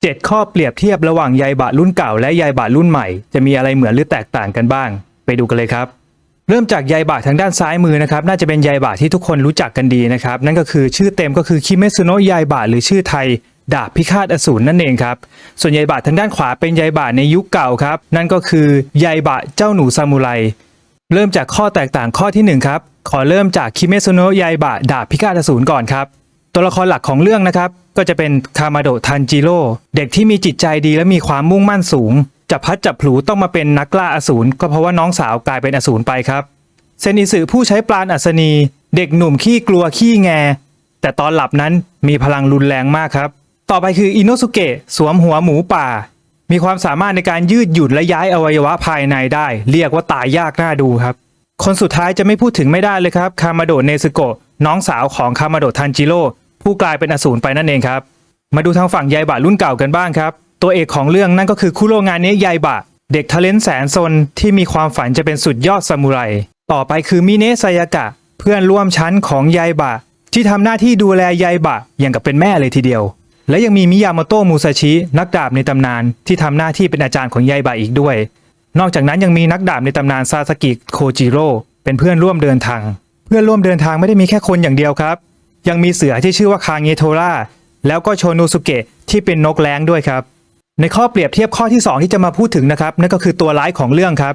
7 ข้อเปรียบเทียบระหว่างไยบะรุ่นเก่าและไยบะรุ่นใหม่จะมีอะไรเหมือนหรือแตกต่างกันบ้างไปดูกันเลยครับเริ่มจากไยบะทางด้านซ้ายมือนะครับน่าจะเป็นไยบะที่ทุกคนรู้จักกันดีนะครับนั่นก็คือชื่อเต็มก็คือคิเมซุโนะไยบะหรือชื่อไทยดาบพิฆาตอสูรนั่นเองครับส่วนไยบะทางด้านขวาเป็นไยบะในยุคเก่าครับนั่นก็คือไยบะเจ้าหนูซามูไรเริ่มจากข้อแตกต่างข้อที่1ครับขอเริ่มจากคิเมซุโนะไยบะดาบพิฆาตอสูรก่อนครับตัวละครหลักของเรื่องนะครับก็จะเป็นคามาโดะทันจิโร่เด็กที่มีจิตใจดีและมีความมุ่งมั่นสูงจับพัดจับผลูต้องมาเป็นนักล่าอสูรก็เพราะว่าน้องสาวกลายเป็นอสูรไปครับเซนิสึผู้ใช้ปราณอัศนีเด็กหนุ่มขี้กลัวขี้แงแต่ตอนหลับนั้นมีพลังรุนแรงมากครับต่อไปคืออิโนสุเกะสวมหัวหมูป่ามีความสามารถในการยืดหยุ่นและย้ายอวัยวะภายในได้เรียกว่าตายยากน่าดูครับคนสุดท้ายจะไม่พูดถึงไม่ได้เลยครับคามาโดะเนซึโกะน้องสาวของคามาโดะทันจิโร่ผู้กลายเป็นอสูรไปนั่นเองครับมาดูทางฝั่งไยบะรุ่นเก่ากันบ้างครับตัวเอกของเรื่องนั่นก็คือคุโรงานเนะไยบะเด็กทะเลนแสนซนที่มีความฝันจะเป็นสุดยอดซามูไรต่อไปคือมิเนะไซยากะเพื่อนร่วมชั้นของไยบะที่ทำหน้าที่ดูแลไยบะอย่างกับเป็นแม่เลยทีเดียวและยังมีมิยาโมโตะมูซาชินักดาบในตำนานที่ทำหน้าที่เป็นอาจารย์ของไยบะอีกด้วยนอกจากนั้นยังมีนักดาบในตำนานซาสกิโคจิโร่เป็นเพื่อนร่วมเดินทางไม่ได้มีแค่คนอย่างเดียวครับยังมีเสือที่ชื่อว่าคาเงโทราแล้วก็โชนุสุเกะที่เป็นนกแร้งด้วยครับในข้อเปรียบเทียบข้อที่2ที่จะมาพูดถึงนะครับนั่นก็คือตัวร้ายของเรื่องครับ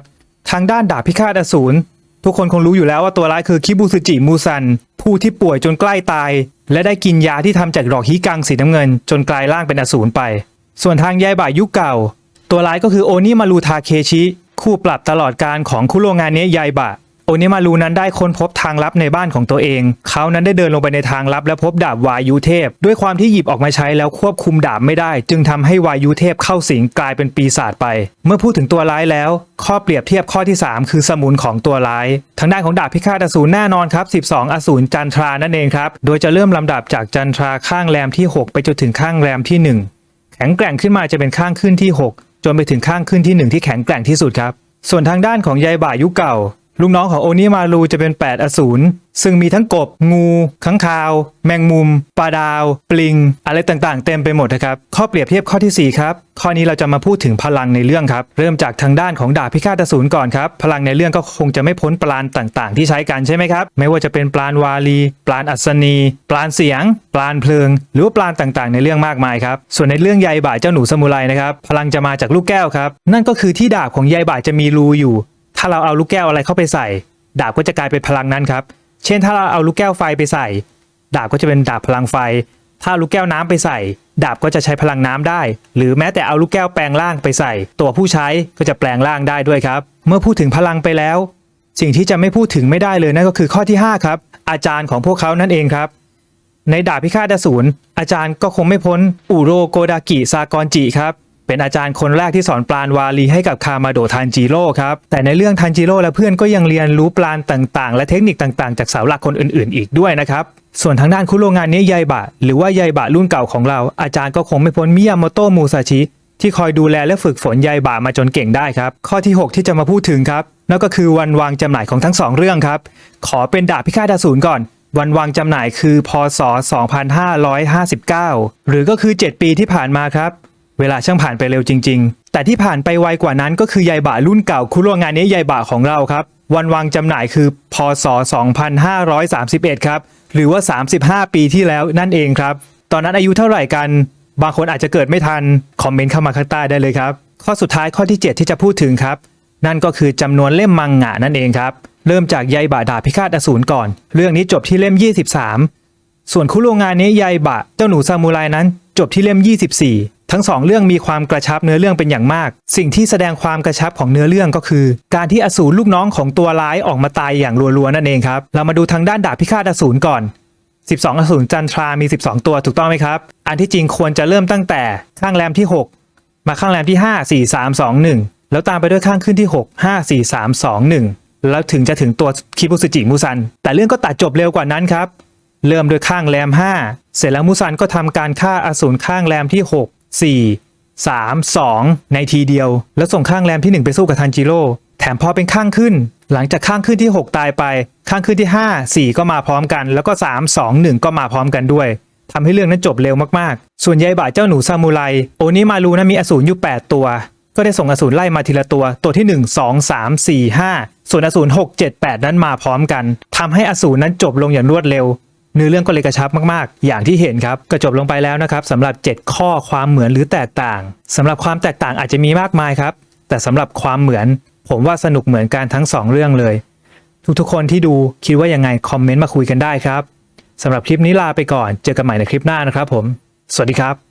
ทางด้านดาบพิฆาตอสูรทุกคนคงรู้อยู่แล้วว่าตัวร้ายคือคิบุสึจิมูซันผู้ที่ป่วยจนใกล้ตายและได้กินยาที่ทำจากดอกฮิกังสีน้ำเงินจนกลายร่างเป็นอสูรไปส่วนทางไยบะยุคเก่าตัวร้ายก็คือโอนิมารุทาเคชิคู่ปรับตลอดการของคุโรงานเนะไยบะโอนิมารุนั้นได้ค้นพบทางลับในบ้านของตัวเองเขานั้นได้เดินลงไปในทางลับและพบดาบวายุเทพด้วยความที่หยิบออกมาใช้แล้วควบคุมดาบไม่ได้จึงทำให้วายุเทพเข้าสิงกลายเป็นปีศาจไปเมื่อพูดถึงตัวร้ายแล้วข้อเปรียบเทียบข้อที่3คือสมุนของตัวร้ายทางด้านของดาบพิฆาตอสูรแน่นอนครับ12อสูรจันทรานั่นเองครับโดยจะเริ่มลำดับจากจันทราข้างแรมที่6ไปจนถึงข้างแรมที่1แข็งแกร่งขึ้นมาจะเป็นข้างขึ้นที่6จนไปถึงข้างขึ้นที่1ที่แข็งแกร่งที่สุดครับส่วนทางด้านของไยบะยุคเก่าลูกน้องของโอนิมารุจะเป็น8อสูรซึ่งมีทั้งกบงูค้างคาวแมงมุมปลาดาวปลิงอะไรต่างๆเต็มไปหมดนะครับข้อเปรียบเทียบข้อที่4ครับข้อนี้เราจะมาพูดถึงพลังในเรื่องครับเริ่มจากทางด้านของดาบพิฆาตอสูรก่อนครับพลังในเรื่องก็คงจะไม่พ้นปราณต่างๆที่ใช้กันใช่ไหมครับไม่ว่าจะเป็นปราณวาลีปราณอัศนีปราณเสียงปราณเพลิงหรือว่าปราณต่างๆในเรื่องมากมายครับส่วนในเรื่องไยบะเจ้าหนูซามูไรนะครับพลังจะมาจากลูกแก้วครับนั่นก็คือที่ดาบของไยบะจะมีรูอยู่ถ้าเราเอาลูกแก้วอะไรเข้าไปใส่ดาบก็จะกลายเป็นพลังนั้นครับเช่นถ้าเราเอาลูกแก้วไฟไปใส่ดาบก็จะเป็นดาบพลังไฟถ้าลูกแก้วน้ำไปใส่ดาบก็จะใช้พลังน้ำได้หรือแม้แต่เอาลูกแก้วแปลงร่างไปใส่ตัวผู้ใช้ก็จะแปลงร่างได้ด้วยครับเมื่อพูดถึงพลังไปแล้วสิ่งที่จะไม่พูดถึงไม่ได้เลยนั่นก็คือข้อที่5ครับอาจารย์ของพวกเขานั่นเองครับในดาบพิฆาตอสูรอาจารย์ก็คงไม่พ้นอุโรโกดากิซากอนจิครับเป็นอาจารย์คนแรกที่สอนปราณวาลีให้กับคามาโดะทันจิโร่ครับแต่ในเรื่องทันจิโร่และเพื่อนก็ยังเรียนรู้ปราณต่างๆและเทคนิคต่างๆจากเสาหลักคนอื่นๆอีกด้วยนะครับส่วนทางด้านคุโรงานเนะไยบะหรือว่าไยบะรุ่นเก่าของเราอาจารย์ก็คงไม่พ้นมิยาโมโตะมูซาชิที่คอยดูแลและฝึกฝนไยบะมาจนเก่งได้ครับข้อที่6ที่จะมาพูดถึงครับนั่นก็คือวันวางจำหน่ายของทั้ง2เรื่องครับขอเป็นดาบพิฆาตอสูรก่อนวันวางจำหน่ายคือพ.ศ. 2559หรือก็คือ7ปีที่ผ่านมาครับเวลาช่างผ่านไปเร็วจริงๆแต่ที่ผ่านไปไวกว่านั้นก็คือไยบะรุ่นเก่าคุโรงานเนะไยบะของเราครับวันวางจำหน่ายคือพ.ศ. 2531ครับหรือว่า35ปีที่แล้วนั่นเองครับตอนนั้นอายุเท่าไหร่กันบางคนอาจจะเกิดไม่ทันคอมเมนต์เข้ามาข้างใต้ได้เลยครับข้อสุดท้ายข้อที่7ที่จะพูดถึงครับนั่นก็คือจำนวนเล่มมังงะนั่นเองครับเริ่มจากไยบะดาบพิฆาตอสูรก่อนเรื่องนี้จบที่เล่ม23ส่วนคุโรงานเนะไยบะเจ้าหนูซามูไรนั้นจบที่เล่ม24ทั้ง2เรื่องมีความกระชับเนื้อเรื่องเป็นอย่างมากสิ่งที่แสดงความกระชับของเนื้อเรื่องก็คือการที่อสูรลูกน้องของตัวร้ายออกมาตายอย่างรัวๆนั่นเองครับเรามาดูทางด้านดาบพิฆาตอสูรก่อน12อสูรจันทรามี12ตัวถูกต้องไหมครับอันที่จริงควรจะเริ่มตั้งแต่ข้างแรมที่6มาข้างแรมที่5 4 3 2 1แล้วตามไปด้วยข้างขึ้นที่6 5 4 3 2 1แล้วถึงจะถึงตัวคิบุสึจิมูซันแต่เรื่องก็ตัดจบเร็วกว่านั้นครับเริ่มด้วยข้างแรม5เสร็จแล้วมูซันก็ทำการฆ่าอสูรข้างแรมที่6 4 3 2ในทีเดียวแล้วส่งข้างแรมที่1ไปสู้กับทันจิโร่แถมพอเป็นข้างขึ้นหลังจากข้างขึ้นที่6ตายไปข้างขึ้นที่5 4ก็มาพร้อมกันแล้วก็3 2 1ก็มาพร้อมกันด้วย ทำให้เรื่องนั้นจบเร็วมากๆส่วนยายบะเจ้าหนูซามูไรโอนิมารุนะมีอสูรอยู่8ตัวก็ได้ส่งอสูรไล่มาทีละตัวที่1 2 3 4 5ส่วนอสูร6 7 8นั้นมาพร้อมกันทำให้อสูรนั้นจบลงอย่างรวดเร็วเนื้อเรื่องก็เลยกระชับมากๆอย่างที่เห็นครับก็จบลงไปแล้วนะครับสำหรับ7ข้อความเหมือนหรือแตกต่างสำหรับความแตกต่างอาจจะมีมากมายครับแต่สำหรับความเหมือนผมว่าสนุกเหมือนกันทั้ง2เรื่องเลยทุกๆคนที่ดูคิดว่ายังไงคอมเมนต์มาคุยกันได้ครับสำหรับคลิปนี้ลาไปก่อนเจอกันใหม่ในคลิปหน้านะครับผมสวัสดีครับ